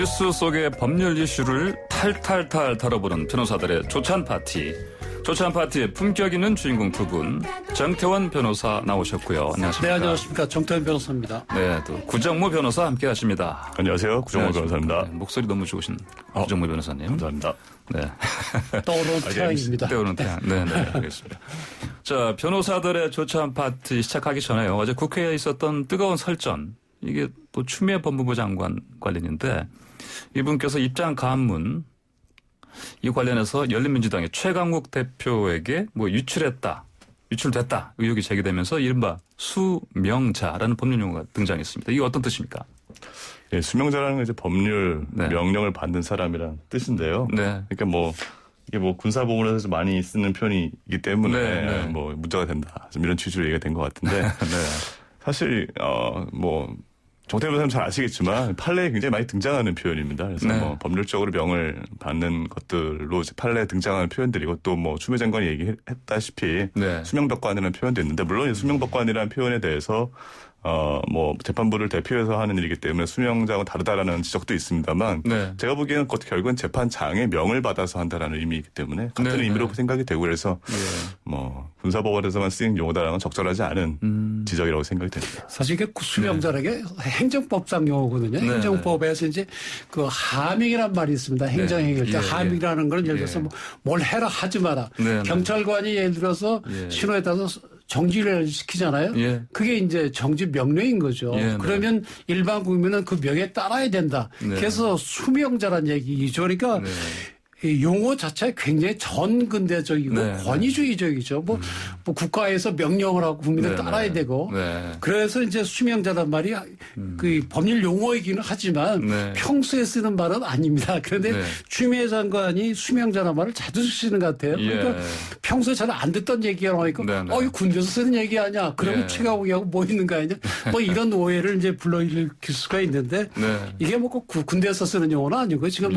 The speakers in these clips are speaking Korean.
뉴스 속의 법률 이슈를 탈탈탈 다뤄보는 변호사들의 조찬 파티. 조찬 파티의 품격 있는 주인공 두 분, 정태원 변호사 나오셨고요. 안녕하십니까? 네, 안녕하십니까. 정태원 변호사입니다. 네, 또 구정모 변호사 함께 하십니다. 안녕하세요. 구정모 변호사입니다. 네, 목소리 너무 좋으신 구정모 변호사님. 감사합니다. 네. 떠오르는 태양입니다. 떠오르는 태양. 네, 네, 알겠습니다. 자, 변호사들의 조찬 파티 시작하기 전에요. 어제 국회에 있었던 뜨거운 설전. 이게 또 추미애 법무부 장관 관련인데 이분께서 입장 간문 이 관련해서 열린민주당의 최강욱 대표에게 유출됐다 의혹이 제기되면서 이른바 수명자라는 법률 용어가 등장했습니다. 이게 어떤 뜻입니까? 예, 수명자라는 건 이제 법률 명령을 받는 사람이란 뜻인데요. 네. 그러니까 이게 군사보훈에서 많이 쓰는 표현이기 때문에 문제가 된다. 좀 이런 취지로 얘기가 된 것 같은데 네. 사실 정태원 변호사님 잘 아시겠지만 판례에 굉장히 많이 등장하는 표현입니다. 그래서 법률적으로 명을 받는 것들로 이제 판례에 등장하는 표현들이고 또 추미애 장관이 얘기했다시피 수명법관이라는 표현도 있는데 물론 이 수명법관이라는 표현에 대해서 재판부를 대표해서 하는 일이기 때문에 수명장은 다르다라는 지적도 있습니다만 제가 보기에는 그것도 결국은 재판장의 명을 받아서 한다라는 의미이기 때문에 같은 의미로 생각이 되고 그래서 군사법원에서만 쓰인 용어다라는 건 적절하지 않은 지적이라고 생각이 됩니다. 사실 이게 수명자라는 게 행정법상 용어거든요. 행정법에서 이제 그 하명이란 말이 있습니다. 행정행위일 때 하명이라는 건 예를 들어서 뭘 해라 하지 마라. 경찰관이 예를 들어서 신호에 따라서 정지를 시키잖아요. 그게 이제 정지 명령인 거죠. 그러면 일반 국민은 그 명에 따라야 된다. 그래서 수명자란 얘기죠. 그러니까 이 용어 자체가 굉장히 전근대적이고 권위주의적이죠. 국가에서 명령을 하고 국민을 따라야 되고. 그래서 이제 수명자란 말이 그 법률 용어이기는 하지만 평소에 쓰는 말은 아닙니다. 그런데 추미애 장관이 수명자란 말을 자주 쓰시는 것 같아요. 그러니까 평소에 잘 안 듣던 얘기가 나오니까 이 군대에서 쓰는 얘기 아니야. 그러면 최강욱이하고 뭐 있는 거 아니냐. 이런 오해를 이제 불러일으킬 수가 있는데 이게 꼭 군대에서 쓰는 용어는 아니고 지금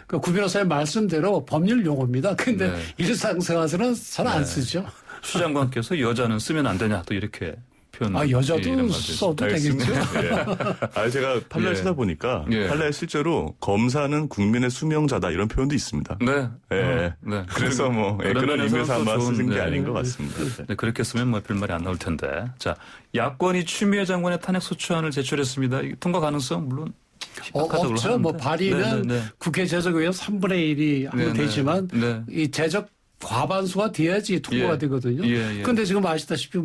그 구 변호사의 말씀대로 법률 용어입니다. 근데 일상생활에서는 잘 안 쓰죠. 추 장관께서 여자는 쓰면 안 되냐 또 이렇게 표현. 여자도 써도 되겠죠. 제가 판례를 찾아보니까 판례에 실제로 검사는 국민의 수명자다 이런 표현도 있습니다. 그래서 그런 의미에서 아마 쓰신 게 아닌 것 같습니다. 그렇게 쓰면 별 말이 안 나올 텐데. 자, 야권이 추미애 장관의 탄핵 소추안을 제출했습니다. 통과 가능성 물론 없죠. 발의는 국회 제적의원 3분의 1이 하면 되지만 이 제적 과반수가 돼야지 통과가 되거든요. 그런데 지금 아시다시피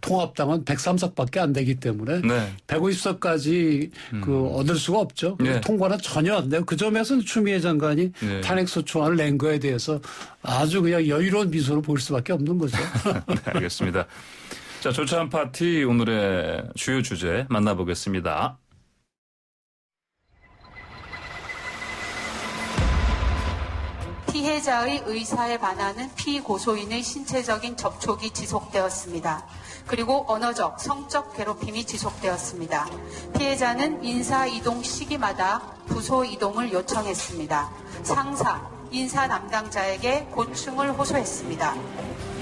통합당은 103석밖에 안 되기 때문에 150석까지 얻을 수가 없죠. 통과는 전혀 안 돼요. 그 점에서는 추미애 장관이 탄핵소추안을 낸 거에 대해서 아주 그냥 여유로운 미소를 보일 수밖에 없는 거죠. 알겠습니다. 자, 조찬 파티 오늘의 주요 주제 만나보겠습니다. 피해자의 의사에 반하는 피고소인의 신체적인 접촉이 지속되었습니다. 그리고 언어적, 성적 괴롭힘이 지속되었습니다. 피해자는 인사 이동 시기마다 부소 이동을 요청했습니다. 상사, 인사 담당자에게 고충을 호소했습니다.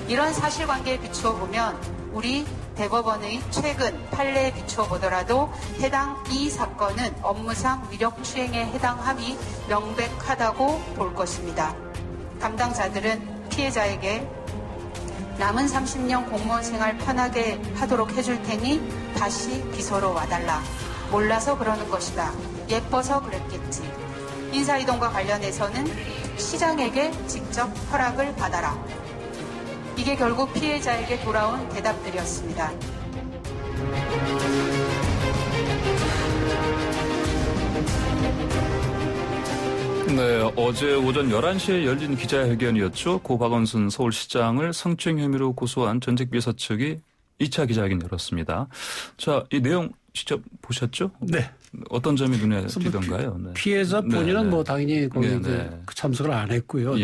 이런 사실관계에 비추어 보면 우리 대법원의 최근 판례에 비추어 보더라도 해당 이 사건은 업무상 위력추행에 해당함이 명백하다고 볼 것입니다. 담당자들은 피해자에게 남은 30년 공무원 생활 편하게 하도록 해줄 테니 다시 비서로 와달라. 몰라서 그러는 것이다. 예뻐서 그랬겠지. 인사이동과 관련해서는 시장에게 직접 허락을 받아라. 이게 결국 피해자에게 돌아온 대답들이었습니다. 어제 오전 11시에 열린 기자회견이었죠. 고 박원순 서울시장을 성추행 혐의로 고소한 전직 비서 측이 2차 기자회견 열었습니다. 자, 이 내용 직접 보셨죠? 네. 어떤 점이 눈에 띄던가요? 피해자 본인은 당연히 거기 참석을 안 했고요.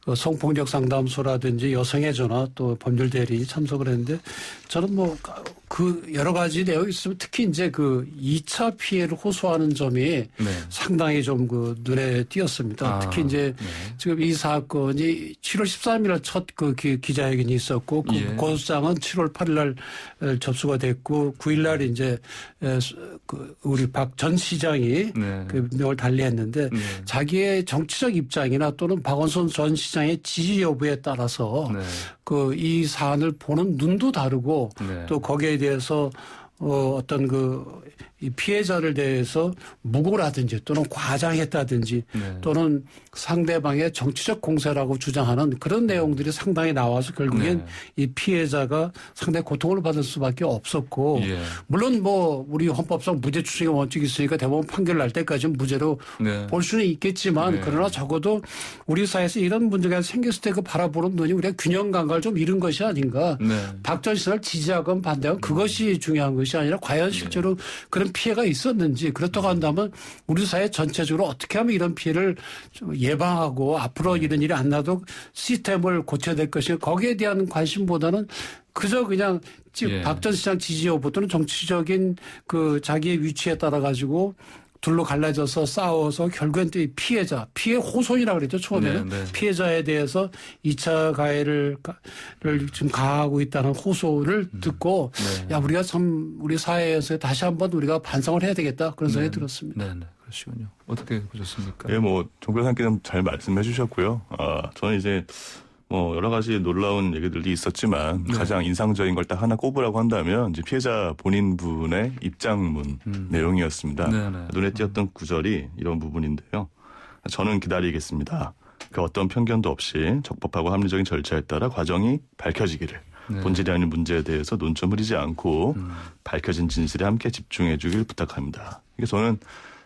그 성폭력 상담소라든지 여성의 전화 또 법률 대리 참석을 했는데 저는 그 여러 가지 내용이 있으면 특히 이제 그 2차 피해를 호소하는 점이 네. 상당히 좀 그 눈에 띄었습니다. 특히 이제 네. 지금 이 사건이 7월 13일 첫 그 기자회견이 있었고 그 예. 고소장은 7월 8일 날 접수가 됐고 9일 날 이제 그 우리 박 전 시장이 네. 그 명을 달리했는데 네. 자기의 정치적 입장이나 또는 박원순 전 시장의 지지 여부에 따라서 네. 그 이 사안을 보는 눈도 다르고 네. 또 거기에 대해서 어떤 이 피해자를 대해서 무고라든지 또는 과장했다든지 네. 또는 상대방의 정치적 공세라고 주장하는 그런 내용들이 상당히 나와서 결국엔 네. 이 피해자가 상당히 고통을 받을 수밖에 없었고 예. 물론 뭐 우리 헌법상 무죄 추정의 원칙이 있으니까 대법원 판결 날 때까지는 무죄로 네. 볼 수는 있겠지만 네. 그러나 적어도 우리 사회에서 이런 문제가 생겼을 때 그 바라보는 눈이 우리가 균형 감각을 좀 잃은 것이 아닌가. 네. 박 전 시장을 지지하건 반대하건 그것이 중요한 것이 아니라 과연 실제로 네. 그런 피해가 있었는지 그렇다고 한다면 우리 사회 전체적으로 어떻게 하면 이런 피해를 좀 예방하고 앞으로 이런 일이 안 나도 시스템을 고쳐야 될 것인가 거기에 대한 관심보다는 그저 그냥 예. 박 전 시장 지지 여부터는 정치적인 그 자기의 위치에 따라 가지고 둘로 갈라져서 싸워서 결국엔 또 이 피해 호소인이라고 그랬죠. 처음에는. 네, 네. 피해자에 대해서 2차 가해를 지금 가하고 있다는 호소를 듣고 네. 야, 우리가 참 우리 사회에서 다시 한번 우리가 반성을 해야 되겠다. 그런 생각이 들었습니다. 네, 네. 그러시군요. 어떻게 보셨습니까? 예, 뭐, 정 변호사님께서 잘 말씀해 주셨고요. 저는 이제 뭐 여러 가지 놀라운 얘기들이 있었지만 네. 가장 인상적인 걸 딱 하나 꼽으라고 한다면 이제 피해자 본인분의 입장문 내용이었습니다. 네네. 눈에 띄었던 구절이 이런 부분인데요. 저는 기다리겠습니다. 그 어떤 편견도 없이 적법하고 합리적인 절차에 따라 과정이 밝혀지기를 네. 본질이 아닌 문제에 대해서 논점 흐리지 않고 밝혀진 진실에 함께 집중해 주길 부탁합니다. 이게 저는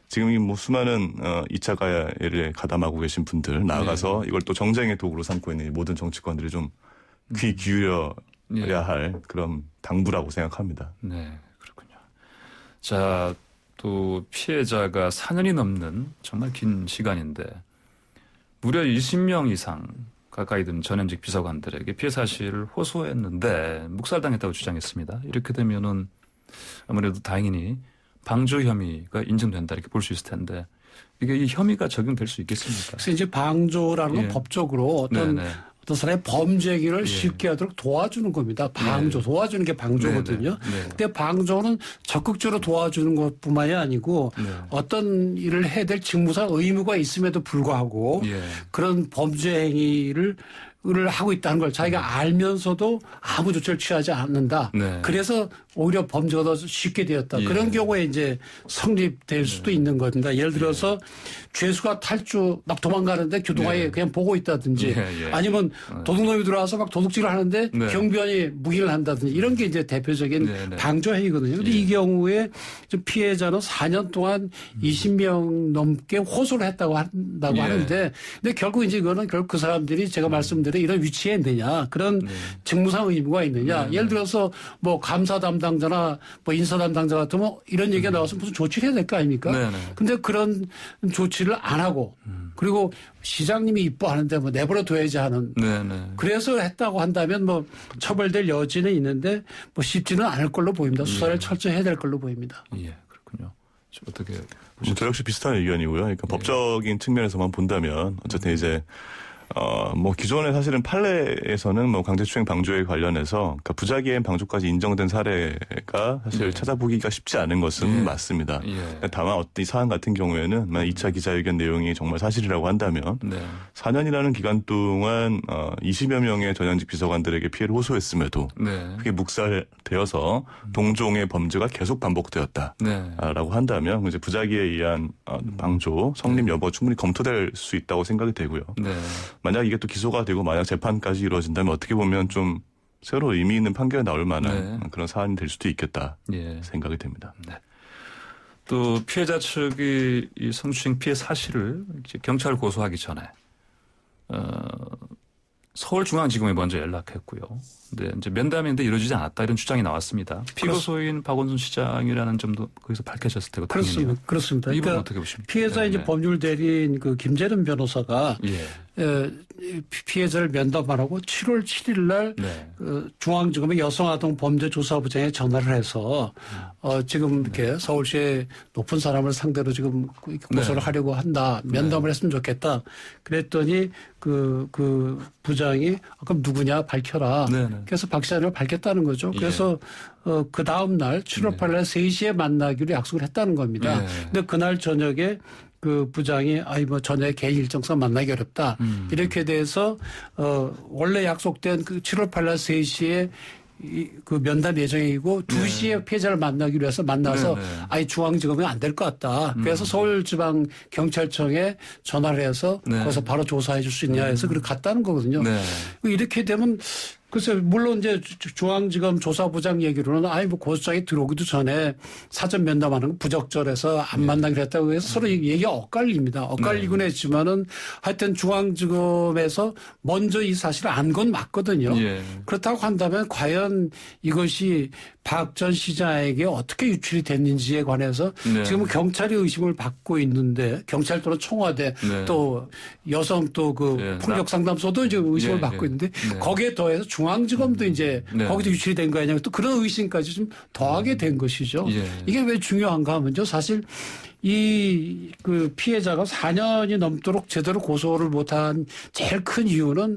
지금 이 뭐 수많은 2차 가해를 가담하고 계신 분들 나아가서 네. 이걸 또 정쟁의 도구로 삼고 있는 모든 정치권들이 좀 귀 기울여야 네. 할 그런 당부라고 생각합니다. 네, 그렇군요. 자, 또 피해자가 4년이 넘는 정말 긴 시간인데 무려 20명 이상 가까이 된 전현직 비서관들에게 피해 사실을 호소했는데 묵살당했다고 주장했습니다. 이렇게 되면은 아무래도 다행히 방조 혐의가 인정된다 이렇게 볼 수 있을 텐데 이게 이 혐의가 적용될 수 있겠습니까? 그래서 이제 방조라는 건 법적으로 어떤 사람의 범죄 행위를 쉽게 하도록 도와주는 겁니다. 방조, 도와주는 게 방조거든요. 근데 방조는 적극적으로 도와주는 것뿐만이 아니고 어떤 일을 해야 될 직무상 의무가 있음에도 불구하고 그런 범죄 행위를 하고 있다는 걸 자기가 알면서도 아무 조치를 취하지 않는다. 그래서 오히려 범죄가 더 쉽게 되었다. 그런 경우에 이제 성립될 수도 있는 겁니다. 예를 들어서 죄수가 막 도망가는데 교도관이 그냥 보고 있다든지 아니면 도둑놈이 들어와서 막 도둑질을 하는데 경비원이 묵인을 한다든지 이런 게 이제 대표적인 방조 행위거든요. 그런데 이 경우에 좀 피해자는 4년 동안 20명 넘게 호소를 했다고 하는데 근데 결국 이제 이거는 결국 그 사람들이 제가 말씀드린 이런 위치에 있느냐 그런 직무상 의무가 있느냐 예를 들어서 뭐 감사 담당자나 뭐 인사 담당자 같으면 이런 얘기가 나와서 무슨 조치를 해야 될 거 아닙니까? 근데 그런 조치를 안 하고 그리고 시장님이 이뻐하는데 뭐 내버려 둬야지 하는 그래서 했다고 한다면 뭐 처벌될 여지는 있는데 뭐 쉽지는 않을 걸로 보입니다. 수사를 철저히 해야 될 걸로 보입니다. 예, 그렇군요. 어떻게 저 역시 비슷한 의견이고요. 그러니까 법적인 측면에서만 본다면 어쨌든 이제 뭐 기존에 사실은 판례에서는 뭐 강제추행 방조에 관련해서 그러니까 부작위엔 방조까지 인정된 사례가 사실 찾아보기가 쉽지 않은 것은 맞습니다. 다만 어떤 이 사안 같은 경우에는 2차 기자회견 내용이 정말 사실이라고 한다면 4년이라는 기간 동안 20여 명의 전현직 비서관들에게 피해를 호소했음에도 그게 묵살되어서 동종의 범죄가 계속 반복되었다라고 한다면 이제 부작위에 의한 방조 성립 여부 충분히 검토될 수 있다고 생각이 되고요. 만약 이게 또 기소가 되고 만약 재판까지 이루어진다면 어떻게 보면 좀 새로 의미 있는 판결이 나올 만한 그런 사안이 될 수도 있겠다 생각이 됩니다. 또 피해자 측이 이 성추행 피해 사실을 이제 경찰 고소하기 전에 서울중앙지검에 먼저 연락했고요. 근데 이제 면담인데 이루어지지 않았다 이런 주장이 나왔습니다. 피고소인 박원순 시장이라는 점도 거기서 밝혀졌을 테거든요. 그렇습니다. 이분 그러니까 어떻게 보십니까? 피해자 이제 법률 대리인 그 김재름 변호사가 피해자를 면담하라고 7월 7일 날 네. 중앙지검의 여성아동범죄조사부장에 전화를 해서 지금 이렇게 서울시의 높은 사람을 상대로 지금 고소를 네. 하려고 한다. 면담을 했으면 좋겠다. 그랬더니 그 부장이 그럼 누구냐 밝혀라. 네, 네. 그래서 박 시장을 밝혔다는 거죠. 그래서 그 다음 날 7월 8일 날 3시에 만나기로 약속을 했다는 겁니다. 네. 근데 그날 저녁에 그 부장이 저녁에 개인 일정상 만나기 어렵다. 이렇게 돼서 원래 약속된 그 7월 8일 날 3시에 그 면담 예정이고 2시에 피해자를 만나기로 해서 만나서 중앙지검은 안 될 것 같다. 그래서 서울지방경찰청에 전화를 해서 거기서 바로 조사해 줄 수 있냐 해서 그렇게 갔다는 거거든요. 이렇게 되면 글쎄 물론 이제 중앙지검 조사부장 얘기로는 고소장이 들어오기도 전에 사전 면담하는 건 부적절해서 안 만나기로 했다고 해서 서로 얘기가 엇갈립니다. 엇갈리곤 했지만은 하여튼 중앙지검에서 먼저 이 사실을 안 건 맞거든요. 그렇다고 한다면 과연 이것이 박 전 시장에게 어떻게 유출이 됐는지에 관해서 지금 경찰이 의심을 받고 있는데 경찰 또는 청와대 또 여성 또 그 폭력 상담소도 이제 의심을 받고 있는데 거기에 더해서 중앙지검도 이제 거기도 유출이 된 거 아니냐 또 그런 의심까지 좀 더하게 된 것이죠. 이게 왜 중요한가 하면요. 사실 이 그 피해자가 4년이 넘도록 제대로 고소를 못한 제일 큰 이유는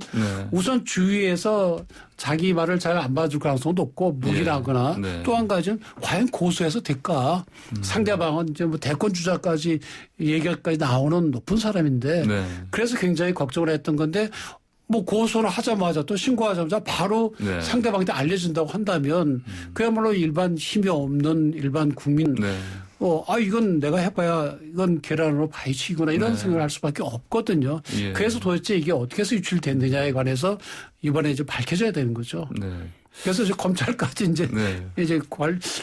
우선 주위에서 자기 말을 잘 안 봐줄 가능성도 높고 무기라거나 또 한 가지는 과연 고소해서 될까? 상대방은 이제 뭐 대권 주자까지 얘기까지 나오는 높은 사람인데 그래서 굉장히 걱정을 했던 건데 뭐 고소를 하자마자 또 신고하자마자 바로 상대방한테 알려준다고 한다면 그야말로 일반 힘이 없는 일반 국민 이건 내가 해봐야 이건 계란으로 파헤치구나 이런 생각을 할 수밖에 없거든요. 그래서 도대체 이게 어떻게 해서 유출됐느냐에 관해서 이번에 이제 밝혀져야 되는 거죠. 그래서 이제 검찰까지 이제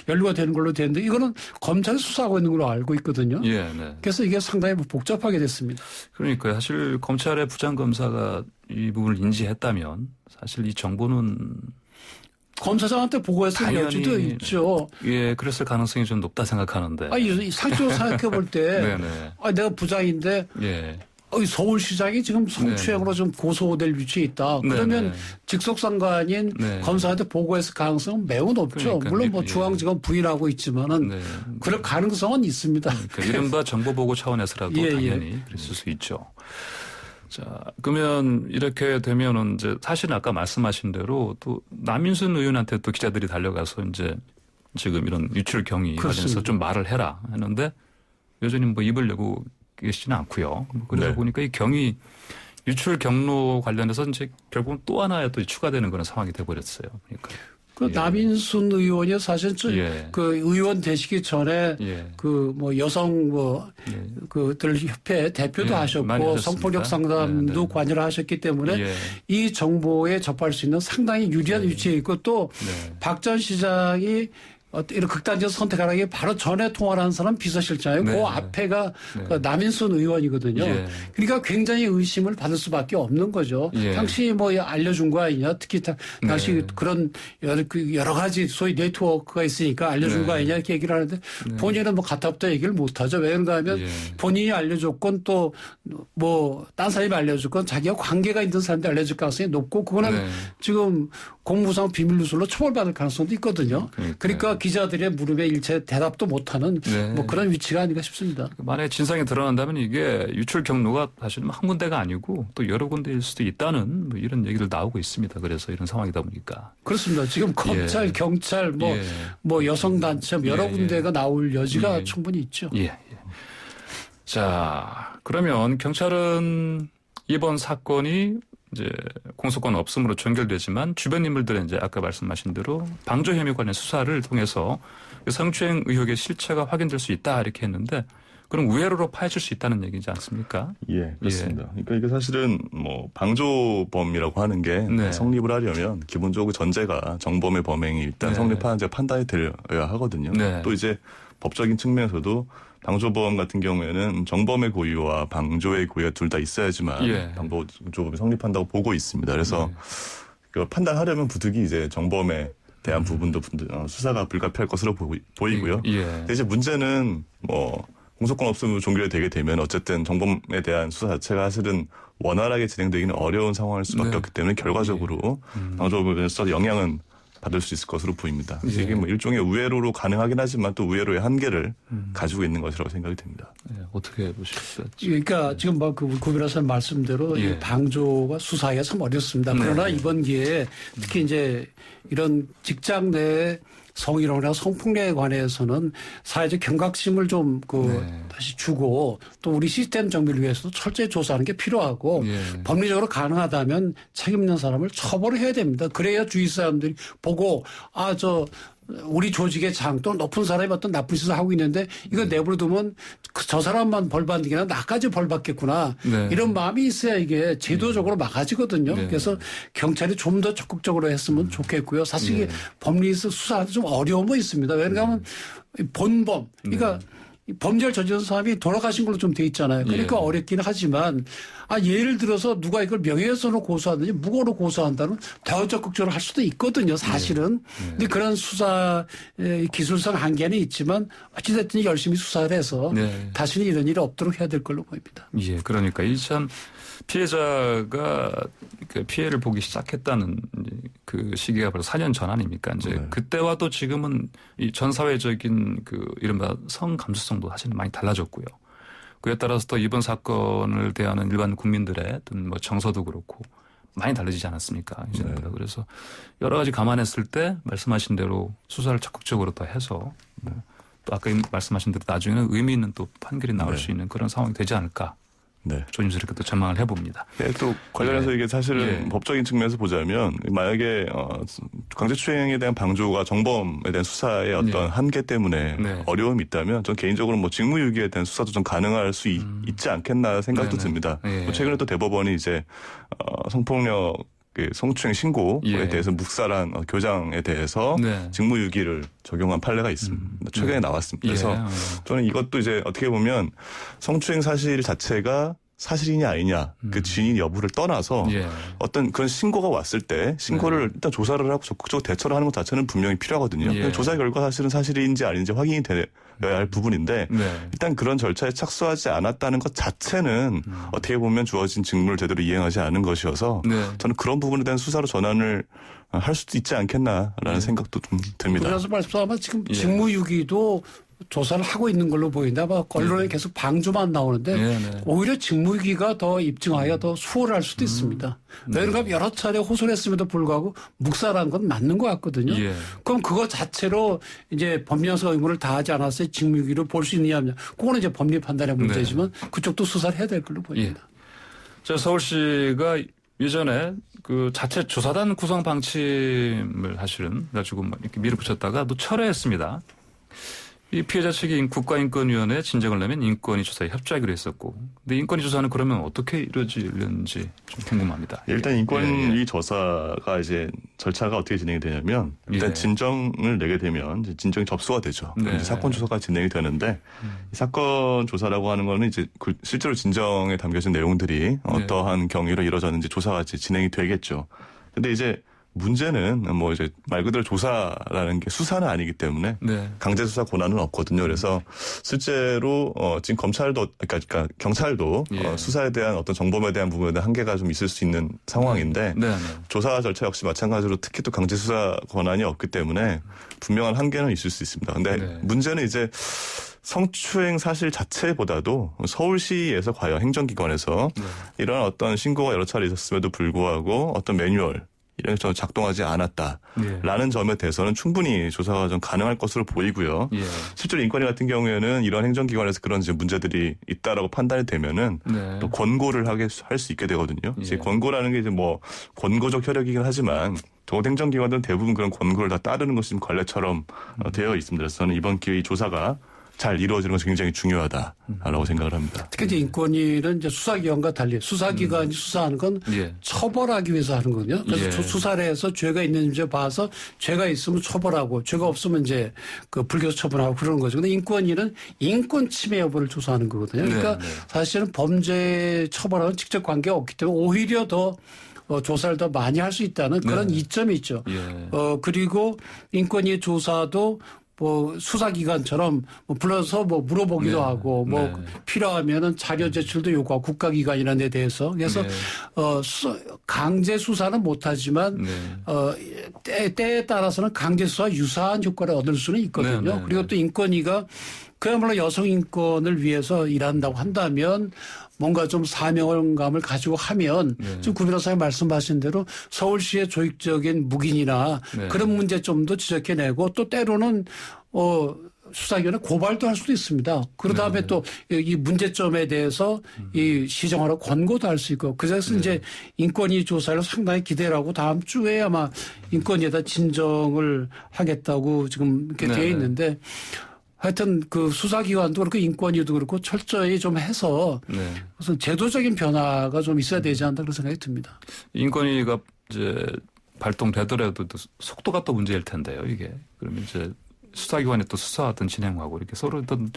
연루가 되는 걸로 되는데 이거는 검찰이 수사하고 있는 걸로 알고 있거든요. 그래서 이게 상당히 복잡하게 됐습니다. 그러니까요. 사실 검찰의 부장검사가 이 부분을 인지했다면 사실 이 정보는 검사장한테 보고했을 여지도 있죠. 그랬을 가능성이 좀 높다 생각하는데. 상식적으로 생각해 볼 때 내가 부장인데 서울시장이 지금 성추행으로 좀 고소될 위치에 있다. 그러면 직속상관인 검사한테 보고했을 가능성은 매우 높죠. 물론 뭐 중앙지검 부인하고 있지만은 그럴 가능성은 있습니다. 이른바 정보보고 차원에서라도 당연히 그랬을 수 있죠. 자, 그러면 이렇게 되면은 이제 사실은 아까 말씀하신 대로 또 남인순 의원한테 또 기자들이 달려가서 이제 지금 이런 유출 경위 관련해서 좀 말을 해라 했는데 여전히 뭐 입을 내고 계시지는 않고요. 그러다 보니까 이 경위 유출 경로 관련해서 이제 결국은 또 하나의 또 추가되는 그런 상황이 돼버렸어요. 그러니까. 남인순 의원이 사실 그 의원 되시기 전에 그 뭐 여성 그들 협회 대표도 하셨고 성폭력 상담도 관여를 하셨기 때문에 이 정보에 접할 수 있는 상당히 유리한 위치에 있고 또 박 전 시장이 이런 극단적 선택하라기 바로 전에 통화를 한 사람 비서실장이고 그 앞에가 그 남인순 의원이거든요. 그러니까 굉장히 의심을 받을 수밖에 없는 거죠. 당신이 뭐 알려준 거 아니냐. 특히 당시 그런 여러 가지 소위 네트워크가 있으니까 알려준 거 아니냐 이렇게 얘기를 하는데 본인은 뭐 가타부터 얘기를 못하죠. 왜 그런가 하면 본인이 알려줬건 또 뭐 딴 사람이 알려줬건 자기가 관계가 있는 사람한테 알려줄 가능성이 높고 그거는 지금 공무상 비밀누설로 처벌받을 가능성도 있거든요. 그러니까 기자들의 물음에 일체 대답도 못하는 뭐 그런 위치가 아닌가 싶습니다. 만약에 진상이 드러난다면 이게 유출 경로가 사실 한 군데가 아니고 또 여러 군데일 수도 있다는 뭐 이런 얘기들 나오고 있습니다. 그래서 이런 상황이다 보니까. 그렇습니다. 지금 검찰, 경찰, 뭐 여성단체 여러 군데가 나올 여지가 충분히 있죠. 자, 그러면 경찰은 이번 사건이 이제 공소권 없음으로 종결되지만 주변 인물들은 이제 아까 말씀하신 대로 방조 혐의 관련 수사를 통해서 성추행 의혹의 실체가 확인될 수 있다 이렇게 했는데 그럼 우회로로 파헤칠 수 있다는 얘기지 않습니까? 그렇습니다. 그러니까 이게 사실은 뭐 방조범이라고 하는 게 성립을 하려면 기본적으로 전제가 정범의 범행이 일단 성립하는지 판단이 되어야 하거든요. 또 이제 법적인 측면에서도 방조범 같은 경우에는 정범의 고의와 방조의 고의가 둘 다 있어야지만 방조범이 성립한다고 보고 있습니다. 그래서 그 판단하려면 부득이 이제 정범에 대한 부분도 수사가 불가피할 것으로 보이고요. 근데 이제 문제는 뭐 공소권 없음으로 종결되게 되면 어쨌든 정범에 대한 수사 자체가 사실은 원활하게 진행되기는 어려운 상황일 수밖에 네. 없기 때문에 결과적으로 방조법에서 영향은 받을 수 있을 것으로 보입니다. 예. 이게 뭐 일종의 우회로로 가능하긴 하지만 또 우회로의 한계를 가지고 있는 것이라고 생각이 됩니다. 네, 어떻게 보십니까? 그러니까 지금 구 변호사님 말씀대로 예. 이 방조가 수사하기가 참 어렵습니다. 그러나 이번 기회에 특히 이제 이런 직장 내 성희롱이나 성폭력에 관해서는 사회적 경각심을 좀 다시 주고 또 우리 시스템 정비를 위해서도 철저히 조사하는 게 필요하고 예. 법리적으로 가능하다면 책임 있는 사람을 처벌을 해야 됩니다. 그래야 주위 사람들이 보고 우리 조직의 장 또 높은 사람이 어떤 나쁜 짓을 하고 있는데 이거 내버려두면 저 사람만 벌 받는 게 아니라 나까지 벌 받겠구나. 네. 이런 마음이 있어야 이게 제도적으로 막아지거든요. 네. 그래서 경찰이 좀 더 적극적으로 했으면 좋겠고요. 사실 이게 법리에서 수사하기 좀 어려움은 있습니다. 왜냐하면 본범 그러니까 범죄를 저지른 사람이 돌아가신 걸로 좀 돼 있잖아요. 그러니까 어렵긴 하지만 예를 들어서 누가 이걸 명예훼손으로 고소하든지 무고로 고소한다면 더 적극적으로 할 수도 있거든요. 사실은. 근데 그런 수사 기술상 한계는 있지만 어찌됐든 열심히 수사를 해서 다시는 이런 일이 없도록 해야 될 걸로 보입니다. 예, 그러니까 이 참 피해자가 그 피해를 보기 시작했다는 그 시기가 벌써 4년 전 아닙니까? 이제 그때와 또 지금은 이 전 사회적인 그 이른바 성 감수성도 사실은 많이 달라졌고요. 그에 따라서 또 이번 사건을 대하는 일반 국민들의 어떤 뭐 정서도 그렇고 많이 달라지지 않았습니까? 이전보다. 그래서 여러 가지 감안했을 때 말씀하신 대로 수사를 적극적으로 더 해서 또 아까 말씀하신 대로 나중에는 의미 있는 또 판결이 나올 수 있는 그런 상황이 되지 않을까. 네. 조심스럽게 또 전망을 해봅니다. 네, 또 관련해서 이게 사실은 법적인 측면에서 보자면 만약에 강제추행에 대한 방조가 정범에 대한 수사의 어떤 한계 때문에 어려움이 있다면 전 개인적으로 뭐 직무유기에 대한 수사도 좀 가능할 수 있지 않겠나 생각도 듭니다. 뭐 최근에 또 대법원이 이제 성폭력 성추행 신고에 대해서 묵살한 교장에 대해서 직무유기를 적용한 판례가 있습니다. 최근에 나왔습니다. 그래서 저는 이것도 이제 어떻게 보면 성추행 사실 자체가 사실이냐 아니냐 그 진위 여부를 떠나서 어떤 그런 신고가 왔을 때 신고를 일단 조사를 하고 적극적으로 대처를 하는 것 자체는 분명히 필요하거든요. 조사 결과 사실은 사실인지 아닌지 확인이 되어야 할 부분인데 일단 그런 절차에 착수하지 않았다는 것 자체는 어떻게 보면 주어진 직무를 제대로 이행하지 않은 것이어서 저는 그런 부분에 대한 수사로 전환을 할 수도 있지 않겠나라는 생각도 좀 듭니다. 그래서 말씀하면 지금 직무유기도 조사를 하고 있는 걸로 보인다. 언론에 계속 방조만 나오는데 오히려 직무유기가 더 입증하기가 더 수월할 수도 있습니다. 왜냐하면 여러 차례 호소를 했음에도 불구하고 묵살한 건 맞는 것 같거든요. 그럼 그거 자체로 이제 법령상 의무를 다하지 않았을 때 직무유기를 볼 수 있느냐 하냐. 그거는 이제 법리 판단의 문제지만 그쪽도 수사를 해야 될 걸로 보입니다. 저 서울시가 예전에 그 자체 조사단 구성 방침을 사실은 가지고 이렇게 밀어붙였다가 또 철회했습니다. 이 피해자 측이 국가인권위원회에 진정을 내면 인권위 조사에 협조하기로 했었고, 근데 인권위 조사는 그러면 어떻게 이루어지는지 좀 궁금합니다. 일단 인권위 조사가 이제 절차가 어떻게 진행이 되냐면 일단 진정을 내게 되면 이제 진정이 접수가 되죠. 이제 사건 조사가 진행이 되는데 이 사건 조사라고 하는 거는 이제 실제로 진정에 담겨진 내용들이 어떠한 경위로 이루어졌는지 조사가 이제 진행이 되겠죠. 근데 이제 문제는 뭐 이제 말 그대로 조사라는 게 수사는 아니기 때문에 강제 수사 권한은 없거든요. 그래서 실제로 지금 검찰도 그러니까 경찰도 수사에 대한 어떤 정범에 대한 부분에 대한 한계가 좀 있을 수 있는 상황인데 조사 절차 역시 마찬가지로 특히 또 강제 수사 권한이 없기 때문에 분명한 한계는 있을 수 있습니다. 근데 문제는 이제 성추행 사실 자체보다도 서울시에서 과연 행정기관에서 이런 어떤 신고가 여러 차례 있었음에도 불구하고 어떤 매뉴얼 이런 게 작동하지 않았다라는 점에 대해서는 충분히 조사가 좀 가능할 것으로 보이고요. 실제로 인권위 같은 경우에는 이런 행정기관에서 그런 이제 문제들이 있다라고 판단이 되면은 또 권고를 할 수 있게 되거든요. 이제 권고라는 게 이제 뭐 권고적 혈액이긴 하지만 적어도 행정기관들은 대부분 그런 권고를 다 따르는 것이 관례처럼 되어 있습니다. 그래서 저는 이번 기회에 이 조사가 잘 이루어지는 것이 굉장히 중요하다라고 생각을 합니다. 특히 이제 인권위는 이제 수사기관과 달리 수사기관이 수사하는 건 처벌하기 위해서 하는 거거든요. 그래서 수사를 해서 죄가 있는지 봐서 죄가 있으면 처벌하고 죄가 없으면 이제 그 불기소 처분하고 그러는 거죠. 근데 인권위는 인권 침해 여부를 조사하는 거거든요. 그러니까 사실은 범죄 처벌하고는 직접 관계가 없기 때문에 오히려 더 조사를 더 많이 할 수 있다는 그런 이점이 있죠. 그리고 인권위 조사도 뭐 수사기관처럼 뭐 불러서 뭐 물어보기도 네. 하고 뭐 네. 필요하면은 자료 제출도 요구하고 국가기관이라는 데 대해서 그래서 네. 강제 수사는 못하지만 네. 때에 따라서는 강제 수사 유사한 효과를 얻을 수는 있거든요. 네. 네. 그리고 또 인권위가 그야말로 여성 인권을 위해서 일한다고 한다면 뭔가 좀 사명감을 가지고 하면 지금 구 변호사님 말씀하신 대로 서울시의 조직적인 묵인이나 네. 그런 문제점도 지적해내고 또 때로는 수사기관에 고발도 할 수도 있습니다. 그 다음에 또 이 문제점에 대해서 이 시정하라고 권고도 할 수 있고 그래서 이제 인권위 조사를 상당히 기대를 하고 다음 주에 아마 인권위에다 진정을 하겠다고 지금 이렇게 되어 있는데 하여튼 그 수사기관도 그렇고 인권위도 그렇고 철저히 좀 해서 무슨 제도적인 변화가 좀 있어야 되지 않나 그런 생각이 듭니다. 인권위가 이제 발동되더라도 속도가 또 문제일 텐데요, 이게. 그러면 이제 수사기관이 또 수사하든 진행하고 이렇게 서로 어떤,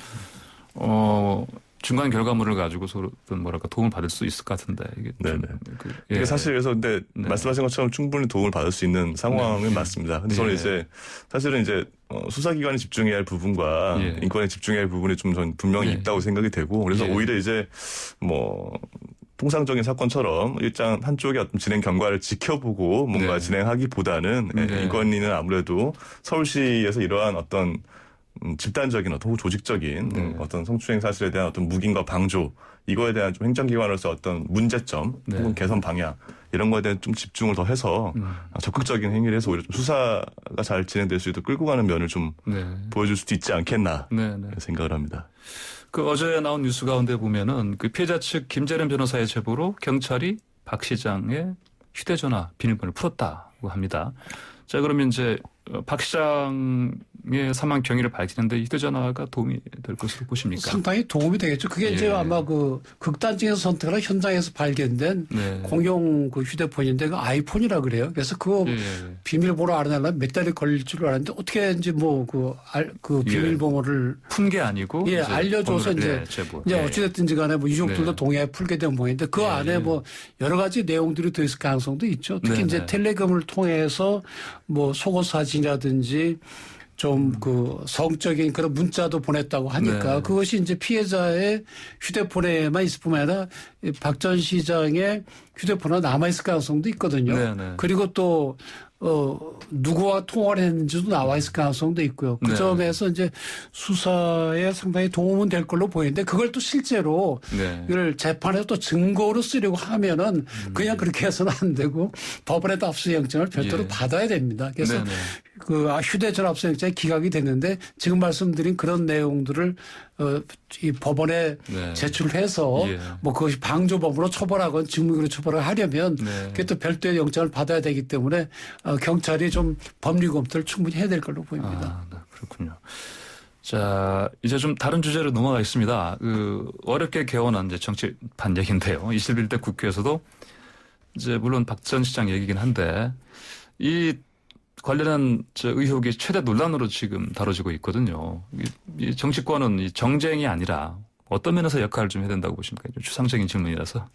중간 결과물을 가지고 서로 어떤 뭐랄까 도움을 받을 수 있을 것 같은데. 이게 네네. 이게 사실 그래서 근데 말씀하신 것처럼 충분히 도움을 받을 수 있는 상황은 맞습니다. 근데 저는 이제 사실은 이제 수사기관이 집중해야 할 부분과 인권에 집중해야 할 부분이 좀 전 분명히 있다고 생각이 되고 그래서 오히려 이제 뭐 통상적인 사건처럼 일단 한쪽의 어떤 진행 경과를 지켜보고 뭔가 진행하기보다는 인권위는 아무래도 서울시에서 이러한 어떤 집단적인 어떤 조직적인 어떤 성추행 사실에 대한 어떤 묵인과 방조 이거에 대한 좀 행정기관으로서 어떤 문제점 혹은 개선 방향 이런 거에 대한 좀 집중을 더 해서 적극적인 행위를 해서 오히려 좀 수사가 잘 진행될 수 있도록 끌고 가는 면을 좀 보여줄 수도 있지 않겠나 생각을 합니다. 그 어제 나온 뉴스 가운데 보면은 그 피해자 측 김재련 변호사의 제보로 경찰이 박 시장의 휴대전화 비밀번호를 풀었다고 합니다. 자, 그러면 이제 박 시장의 사망 경위를 밝히는데 휴대전화가 도움이 될 것으로 보십니까? 상당히 도움이 되겠죠. 그게 이제 아마 그 극단적인 선택을 현장에서 발견된 공용 그 휴대폰인데 그 아이폰이라 그래요. 그래서 그거 비밀번호 알아내려면 몇 달이 걸릴 줄 알았는데 어떻게 이제 뭐 그 비밀번호를 푼 게 아니고 알려줘서 이제 어찌됐든지 간에 뭐 유족들도 동의해 풀게 된 모양인데 그 안에 뭐 여러 가지 내용들이 들어있을 가능성도 있죠. 특히 이제 텔레그램을 통해서 뭐 속옷 사진이라든지 좀 그 성적인 그런 문자도 보냈다고 하니까 그것이 이제 피해자의 휴대폰에만 있을 뿐만 아니라 박 전 시장의 휴대폰에 남아있을 가능성도 있거든요. 그리고 또 누구와 통화를 했는지도 나와 있을 가능성도 있고요. 그 점에서 이제 수사에 상당히 도움은 될 걸로 보이는데 그걸 또 실제로 이걸 재판에서 또 증거로 쓰려고 하면은 그냥 그렇게 해서는 안 되고 법원에도 압수영장을 별도로 받아야 됩니다. 그래서 그 휴대전화 압수영장이 기각이 됐는데 지금 말씀드린 그런 내용들을 이 법원에 제출해서 뭐 그것이 방조범으로 처벌하건 직무유기로 처벌을 하려면 그게 또 별도의 영장을 받아야 되기 때문에 경찰이 좀 법리 검토를 충분히 해야 될 걸로 보입니다. 네, 그렇군요. 자, 이제 좀 다른 주제로 넘어가겠습니다. 그 어렵게 개원한 이제 정치판 얘기인데요. 21대 국회에서도 이제 물론 박 전 시장 얘기긴 한데 이 관련한 의혹이 최대 논란으로 지금 다뤄지고 있거든요. 이 정치권은 이 정쟁이 아니라 어떤 면에서 역할을 좀 해야 된다고 보십니까? 추상적인 질문이라서.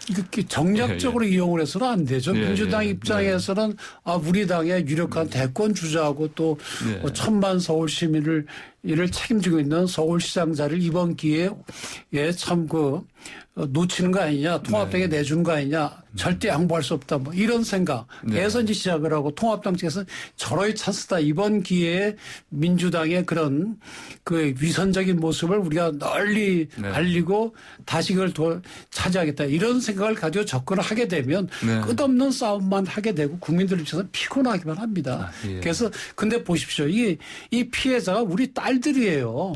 이렇게 정략적으로 이용을 해서는 안 되죠. 민주당 입장에서는 우리 당의 유력한 대권 주자하고 또 천만 서울 시민을 이를 책임지고 있는 서울시장 자리를 이번 기회에 참 놓치는 거 아니냐, 통합당에 내주는 거 아니냐, 절대 양보할 수 없다, 뭐 이런 생각에서 이제 시작을 하고 통합당 측에서 절호의 찬스다. 이번 기회에 민주당의 그런 그 위선적인 모습을 우리가 널리 알리고 다시 그걸 차지하겠다. 이런 생각을 가지고 접근을 하게 되면 끝없는 싸움만 하게 되고 국민들 입장에서 피곤하기만 합니다. 그래서 근데 보십시오. 이 피해자가 우리 딸들이에요.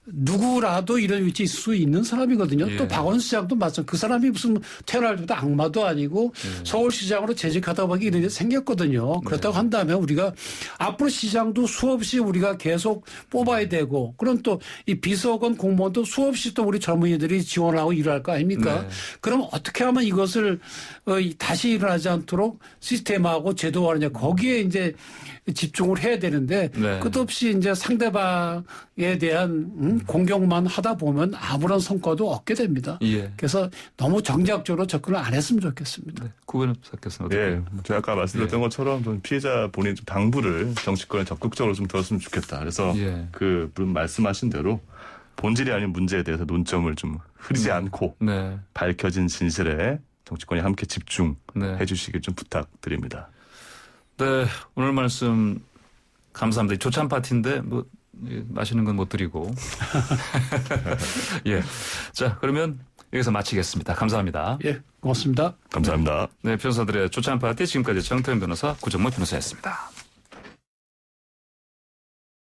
누구라도 이런 위치에 있을 수 있는 사람이거든요. 또 박원순 시장도 마찬가지. 그 사람이 무슨 태어날 때부터 악마도 아니고 서울시장으로 재직하다 보니 이런 일이 생겼거든요. 그렇다고 한다면 우리가 앞으로 시장도 수없이 우리가 계속 뽑아야 되고 그럼 또 이 비서관 공무원도 수없이 또 우리 젊은이들이 지원을 하고 일할 거 아닙니까? 그럼 어떻게 하면 이것을 다시 일어나지 않도록 시스템하고 제도화하느냐 거기에 이제 집중을 해야 되는데 끝없이 이제 상대방에 대한 그냥 공격만 하다 보면 아무런 성과도 얻게 됩니다. 예. 그래서 너무 정략적으로 접근을 안 했으면 좋겠습니다. 네. 구변 사께서는 예, 제가 아까 말씀드렸던 것처럼 좀 피해자 본인 좀 당부를 정치권에 적극적으로 좀 들었으면 좋겠다. 그래서 그 말씀하신 대로 본질이 아닌 문제에 대해서 논점을 좀 흐리지 않고 밝혀진 진실에 정치권이 함께 집중해 주시길 좀 부탁드립니다. 네, 오늘 말씀 감사합니다. 조찬 파티인데 뭐 마시는 건 못 드리고. 예, 자 그러면 여기서 마치겠습니다. 감사합니다. 예, 고맙습니다. 감사합니다. 네, 변호사들의 조찬 파티 지금까지 정태현 변호사, 구정모 변호사였습니다.